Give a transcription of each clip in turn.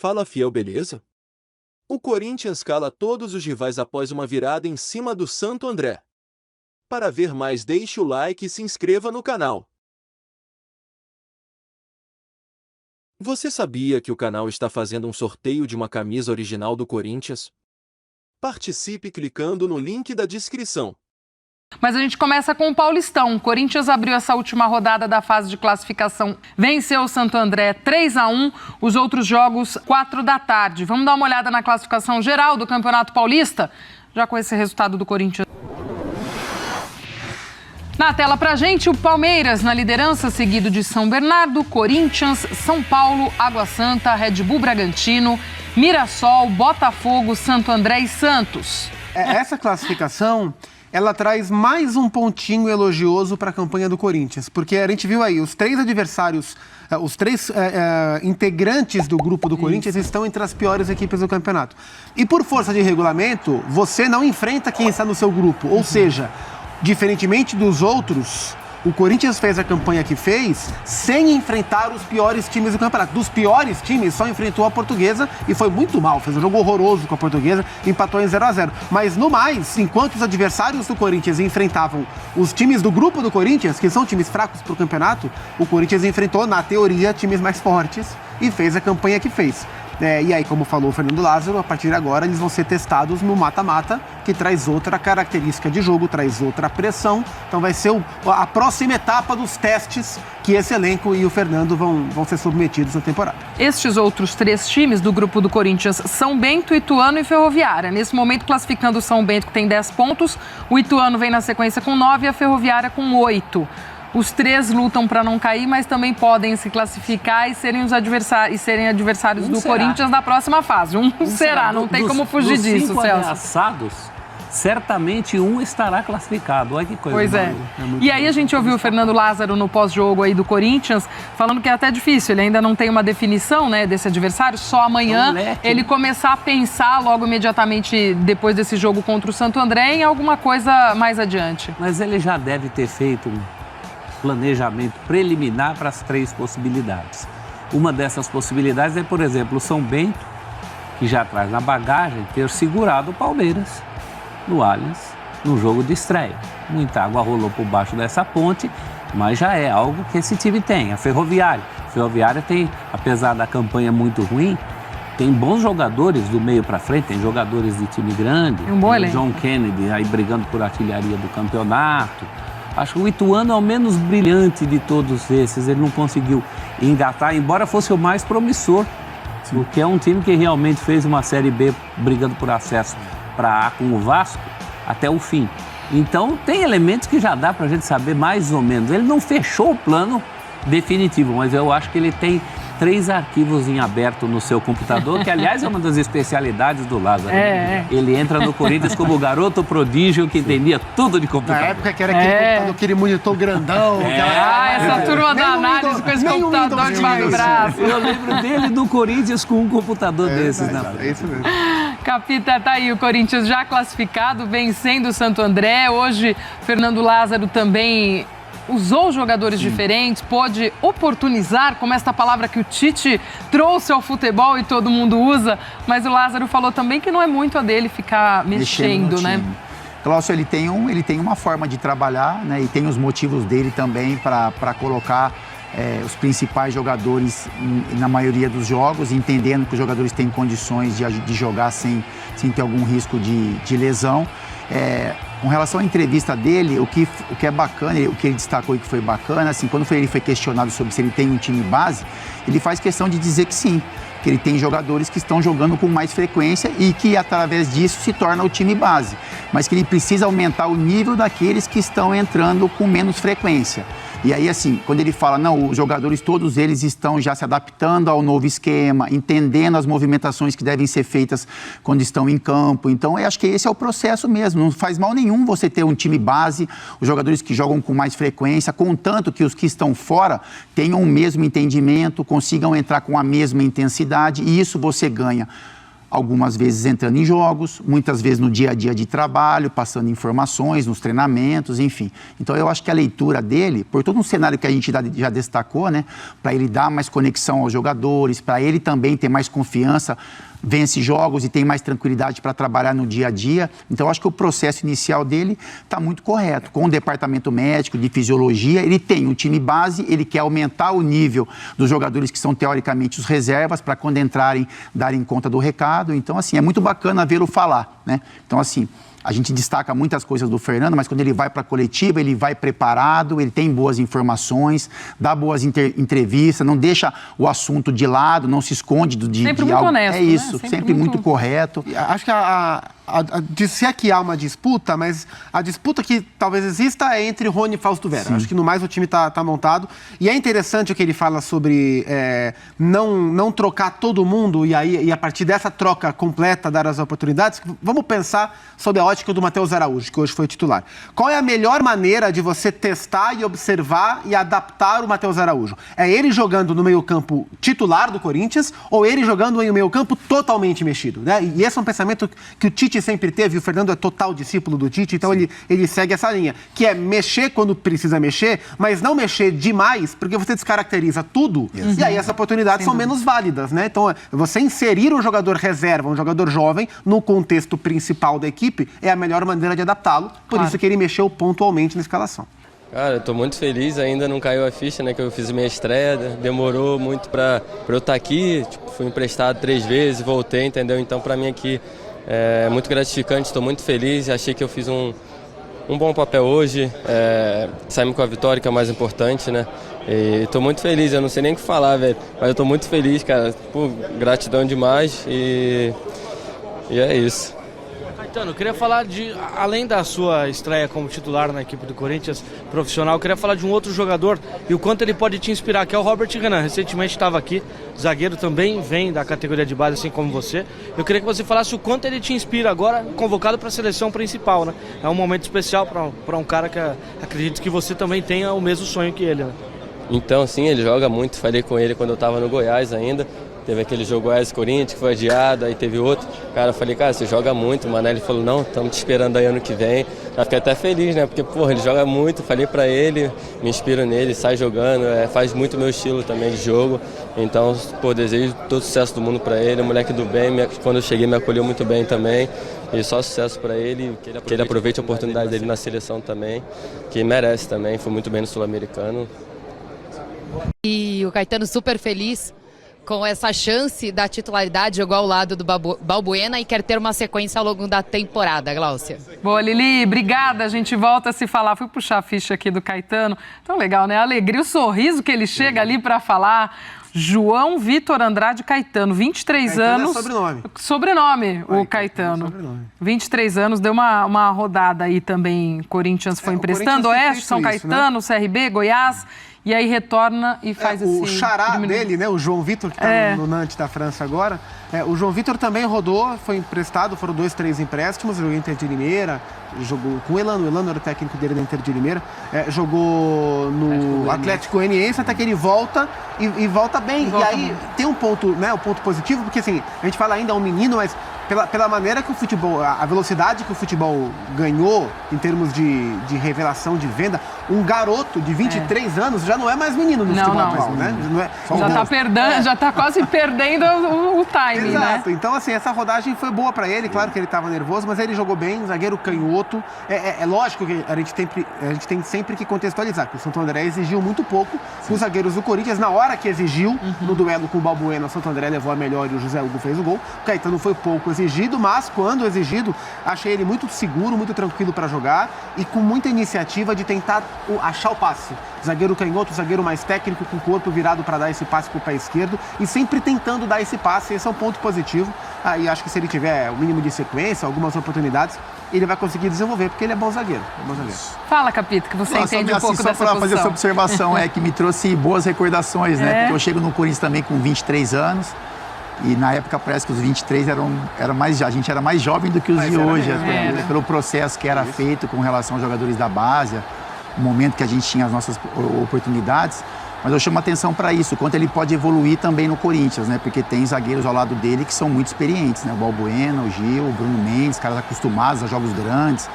Fala fiel, beleza? O Corinthians cala todos os rivais após uma virada em cima do Santo André. Para ver mais, deixe o like e se inscreva no canal. Você sabia que o canal está fazendo um sorteio de uma camisa original do Corinthians? Participe clicando no link da descrição. Mas a gente começa com o Paulistão. O Corinthians abriu essa última rodada da fase de classificação. Venceu o Santo André 3-1, os outros jogos 4 da tarde. Vamos dar uma olhada na classificação geral do Campeonato Paulista? Já com esse resultado do Corinthians. Na tela pra gente, o Palmeiras na liderança, seguido de São Bernardo, Corinthians, São Paulo, Água Santa, Red Bull Bragantino, Mirassol, Botafogo, Santo André e Santos. Essa classificação, ela traz mais um pontinho elogioso para a campanha do Corinthians, porque a gente viu aí, os três adversários, os três integrantes do grupo do Corinthians estão entre as piores equipes do campeonato. E por força de regulamento, você não enfrenta quem está no seu grupo, ou seja, diferentemente dos outros, o Corinthians fez a campanha que fez sem enfrentar os piores times do campeonato. Dos piores times, só enfrentou a Portuguesa e foi muito mal. Fez um jogo horroroso com a Portuguesa, empatou em 0-0. Mas no mais, enquanto os adversários do Corinthians enfrentavam os times do grupo do Corinthians, que são times fracos para o campeonato, o Corinthians enfrentou, na teoria, times mais fortes e fez a campanha que fez. E aí, como falou o Fernando Lázaro, a partir de agora eles vão ser testados no mata-mata, que traz outra característica de jogo, traz outra pressão. Então vai ser a próxima etapa dos testes que esse elenco e o Fernando vão ser submetidos na temporada. Estes outros 3 times do grupo do Corinthians, São Bento, Ituano e Ferroviária. Nesse momento, classificando o São Bento, que tem 10 pontos, o Ituano vem na sequência com 9 e a Ferroviária com 8. Os 3 lutam para não cair, mas também podem se classificar e serem adversários do Corinthians na próxima fase. Um será, não tem como fugir disso, Celso. Ameaçados, certamente um estará classificado. Olha que coisa. Pois é. E aí a gente ouviu o Fernando Lázaro no pós-jogo aí do Corinthians, falando que é até difícil, ele ainda não tem uma definição, né, desse adversário, só amanhã ele começar a pensar logo imediatamente depois desse jogo contra o Santo André em alguma coisa mais adiante. Mas ele já deve ter feito um planejamento preliminar para as 3 possibilidades. Uma dessas possibilidades é, por exemplo, o São Bento, que já traz na bagagem ter segurado o Palmeiras no Allianz, no jogo de estreia. Muita água rolou por baixo dessa ponte, mas já é algo que esse time tem. A Ferroviária tem, apesar da campanha muito ruim, tem bons jogadores do meio para frente, tem jogadores de time grande, um bom tem o John Kennedy aí brigando por artilharia do campeonato. Acho que o Ituano é o menos brilhante de todos esses, ele não conseguiu engatar, embora fosse o mais promissor, porque é um time que realmente fez uma Série B brigando por acesso para A com o Vasco até o fim. Então tem elementos que já dá para a gente saber mais ou menos. Ele não fechou o plano definitivo, mas eu acho que ele tem 3 arquivos em aberto no seu computador, que aliás é uma das especialidades do Lázaro. Ele entra no Corinthians como o garoto prodígio que entendia tudo de computador. Na época que era aquele monitor grandão. Essa turma da análise com esse computador debaixo do braço. Eu lembro dele do Corinthians com um computador desses, né? É isso mesmo. Capita, tá aí o Corinthians já classificado, vencendo o Santo André. Hoje, Fernando Lázaro também usou jogadores diferentes, pôde oportunizar, como esta palavra que o Tite trouxe ao futebol e todo mundo usa, mas o Lázaro falou também que não é muito a dele ficar mexendo, né? Cláudio, ele tem uma forma de trabalhar, né? E tem os motivos dele também para colocar os principais jogadores na maioria dos jogos, entendendo que os jogadores têm condições de jogar sem ter algum risco de lesão. Com relação à entrevista dele, o que é bacana, o que ele destacou e que foi bacana, assim, quando ele foi questionado sobre se ele tem um time base, ele faz questão de dizer que sim, que ele tem jogadores que estão jogando com mais frequência e que através disso se torna o time base, mas que ele precisa aumentar o nível daqueles que estão entrando com menos frequência. E aí, assim, quando ele fala, não, os jogadores, todos eles estão já se adaptando ao novo esquema, entendendo as movimentações que devem ser feitas quando estão em campo. Então, eu acho que esse é o processo mesmo. Não faz mal nenhum você ter um time base, os jogadores que jogam com mais frequência, contanto que os que estão fora tenham o mesmo entendimento, consigam entrar com a mesma intensidade, e isso você ganha algumas vezes entrando em jogos, muitas vezes no dia a dia de trabalho, passando informações nos treinamentos, enfim. Então, eu acho que a leitura dele, por todo um cenário que a gente já destacou, né, para ele dar mais conexão aos jogadores, para ele também ter mais confiança, vence jogos e tem mais tranquilidade para trabalhar no dia a dia. Então, eu acho que o processo inicial dele está muito correto. Com o departamento médico, de fisiologia, ele tem um time base, ele quer aumentar o nível dos jogadores que são, teoricamente, os reservas, para quando entrarem, darem conta do recado. Então, assim, é muito bacana vê-lo falar, né? Então, assim, a gente destaca muitas coisas do Fernando, mas quando ele vai para a coletiva, ele vai preparado, ele tem boas informações, dá boas entrevistas, não deixa o assunto de lado, não se esconde de sempre muito algo. Honesto, é isso, né? sempre muito correto. Acho que se aqui há uma disputa, mas a disputa que talvez exista é entre Rony e Fausto Vera. Sim. Acho que no mais o time está montado. E é interessante o que ele fala sobre não trocar todo mundo e a partir dessa troca completa dar as oportunidades. Vamos pensar sobre a ótica do Matheus Araújo, que hoje foi titular. Qual é a melhor maneira de você testar e observar e adaptar o Matheus Araújo? É ele jogando no meio-campo titular do Corinthians ou ele jogando em um meio-campo totalmente mexido, né? E esse é um pensamento que o Tite sempre teve, o Fernando é total discípulo do Tite, então ele segue essa linha, que é mexer quando precisa mexer, mas não mexer demais, porque você descaracteriza tudo, e aí essas oportunidades são menos válidas, né? Então, você inserir um jogador reserva, um jogador jovem, no contexto principal da equipe, é a melhor maneira de adaptá-lo, por isso que ele mexeu pontualmente na escalação. Cara, eu tô muito feliz, ainda não caiu a ficha, né, que eu fiz minha estreia, demorou muito pra eu estar aqui, tipo, fui emprestado 3 vezes, voltei, entendeu? Então, pra mim aqui é muito gratificante, estou muito feliz, achei que eu fiz um bom papel hoje, saímos com a vitória, que é o mais importante, né? E estou muito feliz, eu não sei nem o que falar, velho, mas eu estou muito feliz, cara, pô, gratidão demais e é isso. Caetano, eu queria falar além da sua estreia como titular na equipe do Corinthians profissional, eu queria falar de um outro jogador e o quanto ele pode te inspirar, que é o Robert Renan. Recentemente estava aqui, zagueiro também, vem da categoria de base, assim como você. Eu queria que você falasse o quanto ele te inspira agora, convocado para a seleção principal, né? É um momento especial para um cara que acredito que você também tenha o mesmo sonho que ele, né? Então, sim, ele joga muito, falei com ele quando eu estava no Goiás ainda. Teve aquele jogo Goiás-Corinthians que foi adiado, aí teve outro. Cara, eu falei, cara, você joga muito, mano. Ele falou, não, estamos te esperando aí ano que vem. Eu fiquei até feliz, né? Porque, porra, ele joga muito, falei pra ele, me inspiro nele, sai jogando, faz muito meu estilo também de jogo. Então, pô, desejo todo sucesso do mundo pra ele, um moleque do bem, quando eu cheguei me acolheu muito bem também. E só sucesso pra ele, que ele aproveite a oportunidade dele na seleção também, que merece também, foi muito bem no Sul-Americano. E o Caetano super feliz com essa chance da titularidade, jogou ao lado do Balbuena e quer ter uma sequência ao longo da temporada, Gláucia. Boa, Lili, obrigada, a gente volta a se falar. Fui puxar a ficha aqui do Caetano, tão legal, né? A alegria, o sorriso que ele chega ali para falar. João Vitor Andrade Caetano, 23 anos. É Sobrenome, o Caetano. Sobrenome. 23 anos, deu uma rodada aí também. Corinthians foi emprestando, Oeste, São Caetano, né? CRB, Goiás. E aí retorna e faz esse... O xará dele, né, o João Vitor, que está no Nantes da França agora, o João Vitor também rodou, foi emprestado, foram 2, 3 empréstimos, jogou em Inter de Limeira, jogou com o Elano era o técnico dele da Inter de Limeira, jogou no Atlético Goianiense, até que ele volta e volta bem. E aí tem um ponto, né, um ponto positivo, porque assim, a gente fala ainda um menino, mas pela maneira que o futebol, a velocidade que o futebol ganhou em termos de revelação, de venda, um garoto de 23 anos já não é mais menino no futebol atual, né? Não é, já tá quase perdendo o timing, exato. né? Então, assim, essa rodagem foi boa pra ele, claro que ele tava nervoso, mas ele jogou bem, zagueiro canhoto. É lógico que a gente tem sempre que contextualizar, que o Santo André exigiu muito pouco os zagueiros do Corinthians, na hora que exigiu, no duelo com o Balbuena, o Santo André levou a melhor e o José Hugo fez o gol. O Caetano foi pouco exigido, mas quando exigido, achei ele muito seguro, muito tranquilo para jogar e com muita iniciativa de tentar achar o passe. Zagueiro canhoto, zagueiro mais técnico, com o corpo virado para dar esse passe para o pé esquerdo e sempre tentando dar esse passe. Esse é um ponto positivo. E acho que se ele tiver o mínimo de sequência, algumas oportunidades, ele vai conseguir desenvolver, porque ele é bom zagueiro. Fala, Capito, que você entende um pouco dessa posição. Só para fazer essa observação, que me trouxe boas recordações, né? Porque eu chego no Corinthians também com 23 anos. E na época parece que os 23 a gente era mais jovem do que os de hoje, pelo processo que era feito com relação aos jogadores da base, o momento que a gente tinha as nossas oportunidades. Mas eu chamo atenção para isso, quanto ele pode evoluir também no Corinthians, né? Porque tem zagueiros ao lado dele que são muito experientes, né? O Balbuena, o Gil, o Bruno Mendes, caras acostumados a jogos grandes,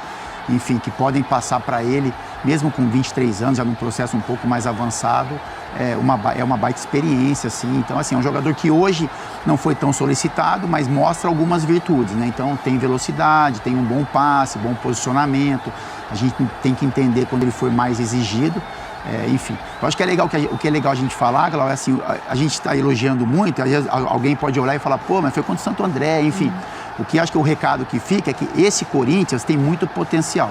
enfim, que podem passar para ele, mesmo com 23 anos, já num processo um pouco mais avançado, é uma baita experiência, assim. Então, assim, é um jogador que hoje não foi tão solicitado, mas mostra algumas virtudes, né? Então, tem velocidade, tem um bom passe, bom posicionamento. A gente tem que entender quando ele for mais exigido. Enfim, eu acho que é legal, o que é legal a gente falar, Glauber, assim, a gente está elogiando muito, às vezes alguém pode olhar e falar, pô, mas foi contra o Santo André, enfim. O que acho que o recado que fica é que esse Corinthians tem muito potencial.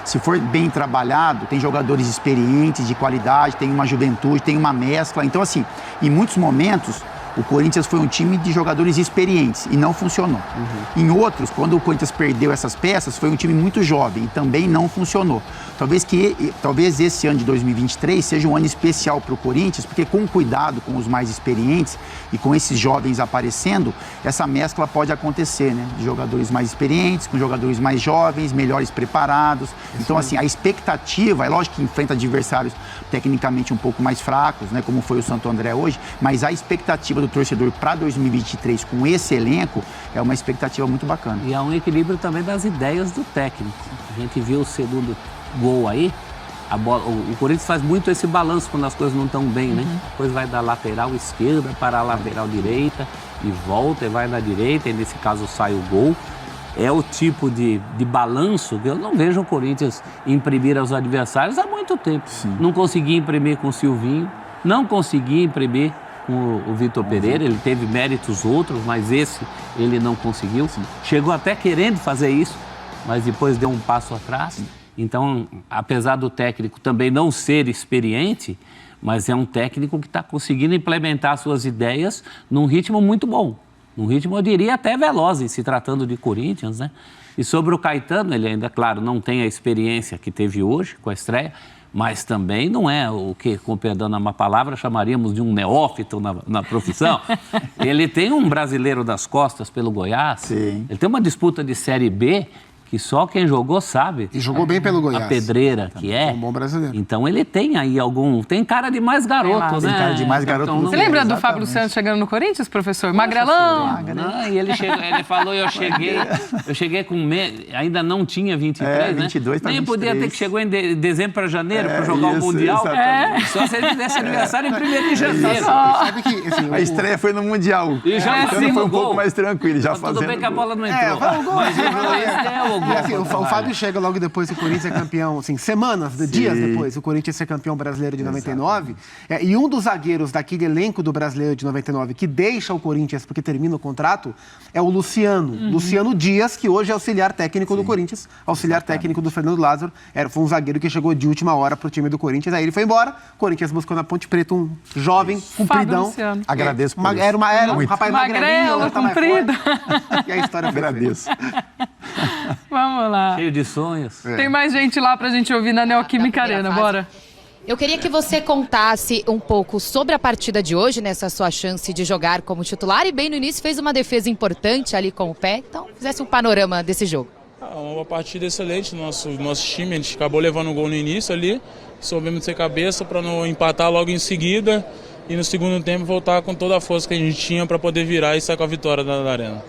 Se for bem trabalhado, tem jogadores experientes, de qualidade, tem uma juventude, tem uma mescla. Então, assim, em muitos momentos, o Corinthians foi um time de jogadores experientes e não funcionou. Em outros, quando o Corinthians perdeu essas peças, foi um time muito jovem e também não funcionou. Talvez esse ano de 2023 seja um ano especial para o Corinthians, porque com cuidado com os mais experientes e com esses jovens aparecendo, essa mescla pode acontecer, né? De jogadores mais experientes, com jogadores mais jovens, melhores preparados. Então, assim, a expectativa, é lógico que enfrenta adversários tecnicamente um pouco mais fracos, né? Como foi o Santo André hoje, mas a expectativa do torcedor para 2023 com esse elenco é uma expectativa muito bacana. E há um equilíbrio também das ideias do técnico. A gente viu o segundo gol aí, o Corinthians faz muito esse balanço quando as coisas não estão bem, né? Depois vai da lateral esquerda para a lateral direita e volta e vai na direita, e nesse caso sai o gol. É o tipo de balanço que eu não vejo o Corinthians imprimir aos adversários há muito tempo. Sim. Não consegui imprimir com o Silvinho, não consegui imprimir com o Vitor Pereira, ele teve méritos outros, mas esse ele não conseguiu. Sim. Chegou até querendo fazer isso, mas depois deu um passo atrás. Sim. Então, apesar do técnico também não ser experiente, mas é um técnico que está conseguindo implementar suas ideias num ritmo muito bom. Num ritmo, eu diria, até veloz, em se tratando de Corinthians, né? E sobre o Caetano, ele ainda, claro, não tem a experiência que teve hoje com a estreia, mas também não é o que, com perdão na má palavra, chamaríamos de um neófito na profissão. Ele tem um brasileiro das costas pelo Goiás. Sim. Ele tem uma disputa de Série B que só quem jogou sabe. E jogou bem pelo Goiás. A pedreira que é. É um bom brasileiro. Então ele tem aí tem cara de mais garoto, né? Tem cara de mais garoto. Você lembra do Fábio Santos chegando no Corinthians, professor? Magrelão. E ele falou, eu cheguei com ainda não tinha 23, 22 né? Nem 23. podia ter que chegou em dezembro para janeiro para jogar o Mundial. Só se ele tivesse aniversário em 1º de janeiro. Sabe que, assim, a estreia foi no Mundial. E já então foi um pouco mais tranquilo, já fazendo. Tudo bem que a bola não entrou. Mas o Fábio chega logo depois que o Corinthians é campeão, assim, dias depois, o Corinthians ser campeão brasileiro de 99. E um dos zagueiros daquele elenco do brasileiro de 99 que deixa o Corinthians porque termina o contrato é o Luciano. Luciano Dias, que hoje é auxiliar técnico do Corinthians, auxiliar técnico do Fernando Lázaro. Foi um zagueiro que chegou de última hora pro time do Corinthians. Aí ele foi embora, o Corinthians buscou na Ponte Preta um jovem, compridão. Agradeço por isso. Era um rapaz magrelo, comprido. E a história foi agradeço. Vamos lá. Cheio de sonhos. Tem mais gente lá pra gente ouvir na Neoquímica Arena, bora. Eu queria que você contasse um pouco sobre a partida de hoje, nessa sua chance de jogar como titular, e bem no início fez uma defesa importante ali com o pé, então fizesse um panorama desse jogo. Uma partida excelente do nosso time, a gente acabou levando um gol no início ali, soubemos ter cabeça para não empatar logo em seguida e no segundo tempo voltar com toda a força que a gente tinha para poder virar e sair com a vitória da Arena.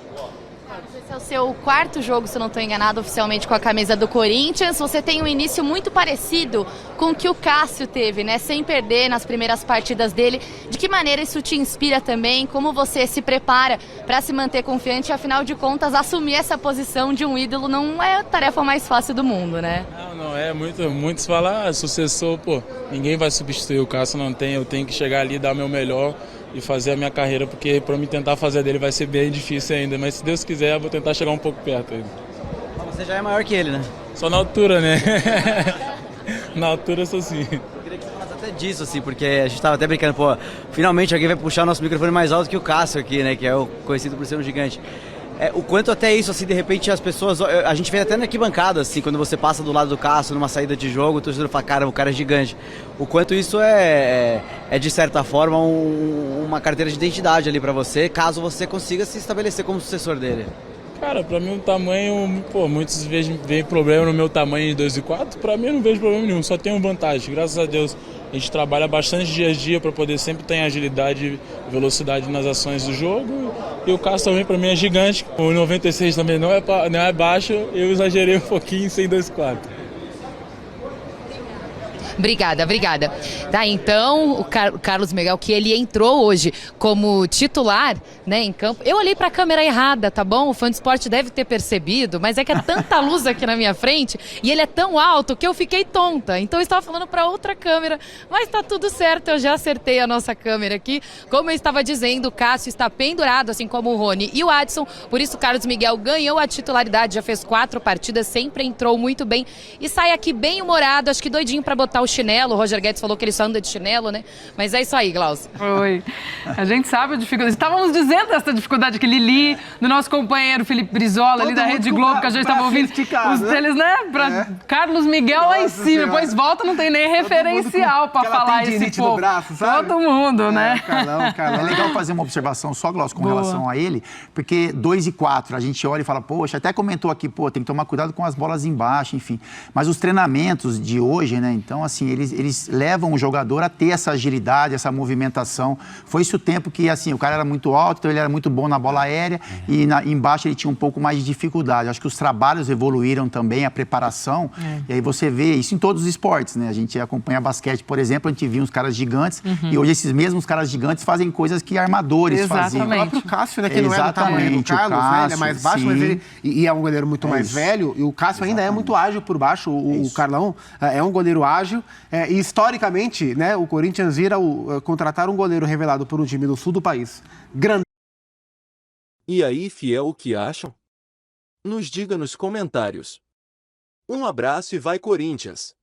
Esse é o seu 4º jogo, se eu não estou enganado, oficialmente com a camisa do Corinthians. Você tem um início muito parecido com o que o Cássio teve, né? Sem perder nas primeiras partidas dele. De que maneira isso te inspira também? Como você se prepara para se manter confiante? Afinal de contas, assumir essa posição de um ídolo não é a tarefa mais fácil do mundo, né? Não é. Muitos falam, sucessor, ninguém vai substituir o Cássio, não tem. Eu tenho que chegar ali, dar meu melhor e fazer a minha carreira, porque para me tentar fazer dele vai ser bem difícil ainda, mas se Deus quiser eu vou tentar chegar um pouco perto ainda. Você já é maior que ele, né? Só na altura, né? Na altura eu sou sim. Eu queria que você falasse até disso, assim, porque a gente tava até brincando, finalmente alguém vai puxar o nosso microfone mais alto que o Cássio aqui, né, que é o conhecido por ser um gigante. O quanto até isso, assim, de repente as pessoas, a gente vê até na arquibancada, assim, quando você passa do lado do Cássio numa saída de jogo, o torcedor fala, cara, o cara é gigante. O quanto isso é de certa forma, uma carteira de identidade ali pra você, caso você consiga se estabelecer como sucessor dele. Cara, pra mim o tamanho, muitos veem problema no meu tamanho de 2,4, pra mim eu não vejo problema nenhum, só tenho vantagem. Graças a Deus a gente trabalha bastante dia a dia para poder sempre ter agilidade e velocidade nas ações do jogo. E o Cássio também pra mim é gigante, o 96 também não é baixo, eu exagerei um pouquinho sem 2,4. Obrigada, obrigada. Tá, então, o Carlos Miguel, que ele entrou hoje como titular, né, em campo. Eu olhei pra câmera errada, tá bom? O fã de esporte deve ter percebido, mas é que é tanta luz aqui na minha frente e ele é tão alto que eu fiquei tonta. Então eu estava falando pra outra câmera, mas tá tudo certo, eu já acertei a nossa câmera aqui. Como eu estava dizendo, o Cássio está pendurado, assim como o Rony e o Adson, por isso o Carlos Miguel ganhou a titularidade, já fez 4 partidas, sempre entrou muito bem e sai aqui bem humorado, acho que doidinho pra botar o chinelo. O Roger Guedes falou que ele só anda de chinelo, né? Mas é isso aí, Glaucio. Oi. A gente sabe a dificuldade. Estávamos dizendo dessa dificuldade que Lili, do nosso companheiro Felipe Brizola, ali da Rede Globo, que a gente estava ouvindo. Os deles, né? Pra Carlos Miguel lá em cima. Depois volta, não tem nem referencial para falar esse povo. Braço, sabe? Todo mundo, né? Carlão. É legal fazer uma observação só, Glaucio, com relação a ele, porque 2,4, a gente olha e fala, poxa, até comentou aqui, tem que tomar cuidado com as bolas embaixo, enfim. Mas os treinamentos de hoje, né? Então, assim, eles levam o jogador a ter essa agilidade, essa movimentação. Foi esse o tempo que, assim, o cara era muito alto, então ele era muito bom na bola aérea e embaixo ele tinha um pouco mais de dificuldade. Acho que os trabalhos evoluíram também, a preparação, e aí você vê isso em todos os esportes, né? A gente acompanha basquete, por exemplo, a gente viu uns caras gigantes e hoje esses mesmos caras gigantes fazem coisas que armadores faziam. O próprio Cássio, né, que não é do tamanho do Carlos, né? Ele é mais baixo, mas ele é um goleiro muito mais velho, e o Cássio ainda é muito ágil por baixo. O Carlão é um goleiro ágil. E historicamente, né, o Corinthians contratar um goleiro revelado por um time do sul do país. E aí, fiel, o que acham? Nos diga nos comentários. Um abraço e vai Corinthians!